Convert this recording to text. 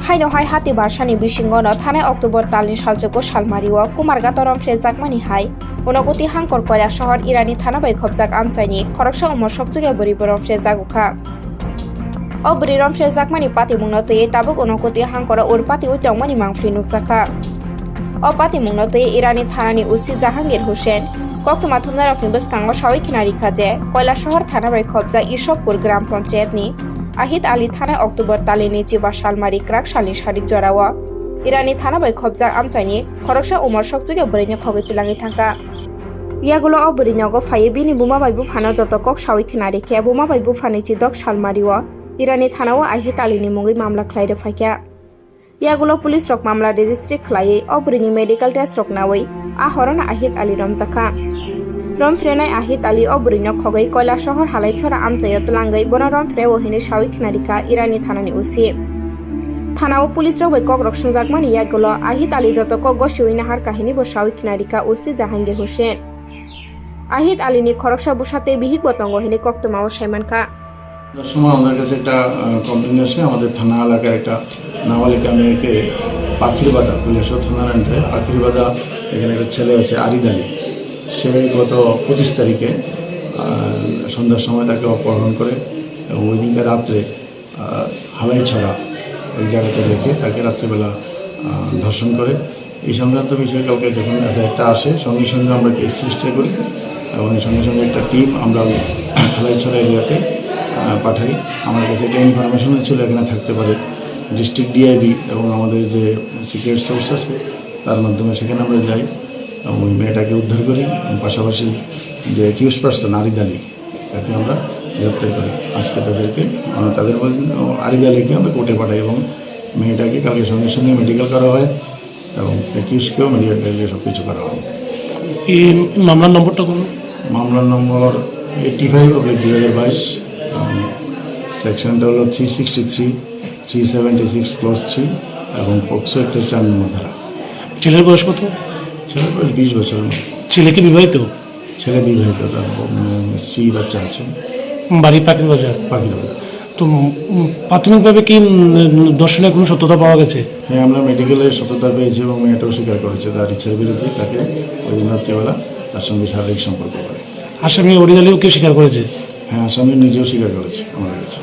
हाइनहाय हाती बारसानि बिसिंगनो थानाय अक्टोबर तालनि सालजोगो सालमारिओ कुमारघाटरम फ्रेजाकमानि हाय उनगति हांकर कयला शहर इरानी थाना bai khobjak amchaini khoroksa umor sokchuge boriborong frejaguka o borirom frejakmani pati mungno tei tabuk unogoti hankora ur pati uitongmani mangfri nugjaka o pati mungno tei irani thanani usi Jahangir Hussein koktuma thumnarokni bwskango sawi khinari khaje kয়লা শহর থানা bai khobjak Ishokpur গ্রাম পঞ্চায়েতনি আহিত আলী থানায় October তালিনি Chiba সালমারি crack সালি সারিক জরাওয়া ইরানি থানা bai khobjak amchaini khoroksa umor sokchuge borinya khogoi tilangi thangka ইয়াগুলো অবরিনগো ফাইয়ে বিনি বুমা বাইবু ফানা যতকক সাউই খিনারি কে বুমা বাইবু funny চিদক সালমারিও ইরানি থানাও আহিত আলীনি মুঙ্গি মামলা খ্লাইরে ফাইকা ইয়াগুলো পুলিশ রক মামলা রেজিস্ট্রি খ্লাইয়ে অবরিনি মেডিকেল টেস্ট রক নাওই আহরণ আহিত আলী রমজাকা রমফ্রেনাই আহিত আলী অবরিন খগৈ কয়লা শহর হালাইছড়া আমচাইয়ত লাঙ্গৈ বনা রমফ্রে ওহিনি সাউই খিনারিকা ইরানি থানানি উসি থানাও পুলিশ রক কক রক সংজাকমানি ইয়াগুলো আহিত আলী যতকক গসিউই নাহার কাহিনী বো সাউই খিনারিকা উসি জাহাঙ্গীর হোসেন আহিত আলীনি খরকসা বসাতে বিহিক বতঙ্গ হিনি কক্তমাও সাইমানকা সময় আমাদের কাছে একটা কমপ্লেন আসে আমাদের থানা এলাকার একটা নাবালিকা মেয়েকে পাখিরবাদা পুলিশ থানার আন্ডারে পাখিরবাদা এখানে একটা ছেলে আছে আরিদ আলী সে গত 25 তারিখে সন্ধ্যার সময় তাকে অপহরণ করে এবং ওই দিনকে রাত্রে হালাইছড়া এক জায়গাতে রেখে তাকে রাত্রেবেলা ধর্ষণ করে এই সংক্রান্ত বিষয়ে কালকে যখন একটা আসে সঙ্গে সঙ্গে আমরা কেস রেজিস্টার করি এবং সঙ্গে সঙ্গে একটা টিম আমরা হালাইছড়া এরিয়াতে পাঠাই। আমার কাছে একটা ইনফরমেশন ছিল এখানে থাকতে পারে ডিস্ট্রিক্ট ডিআইবি এবং আমাদের যে সিক্রেট সোর্স আছে তার মাধ্যমে সেখানে আমরা যাই এবং ওই মেয়েটাকে উদ্ধার করি এবং পাশাপাশি যে অ্যাকিউজ পারসন আরিদ আলী তাকে আমরা গ্রেপ্তার করি। আজকে তাদেরকে তাদের আরিদ আলীকে আমরা কোর্টে পাঠাই এবং মেয়েটাকে কালকে সঙ্গে সঙ্গে মেডিকেল করা হয় এবং অ্যাকিউজকেও মেডিকেল সব কিছু করা হয়। এই মামলার নম্বরটা কোন? মামলার নম্বর 85/2022, সেকশনটা হলো 363, 376 ক্লজ 3 এবং পক্সো একটা 4 নম্বর ধারা। ছেলের বয়স কত? ছেলের বয়স 20 বছর। ছেলে কি বিবাহিত? ছেলে বিবাহিত, তার স্ত্রী বাচ্চা আছে। বাড়ি পাখির বাজার। তো প্রাথমিকভাবে কি দর্শনের কোনো সত্যতা পাওয়া গেছে? হ্যাঁ, আমরা মেডিকেলের সত্যতা পেয়েছি এবং মেয়েটাও স্বীকার করেছে তার ইচ্ছার বিরুদ্ধে তাকে ওই দিন রাত্রিবেলা তার সঙ্গে শারীরিক সম্পর্ক করে। আসামি আরিদ আলীও কি স্বীকার করেছে? হ্যাঁ, আসামি নিজেও স্বীকার করেছে আমাদের কাছে।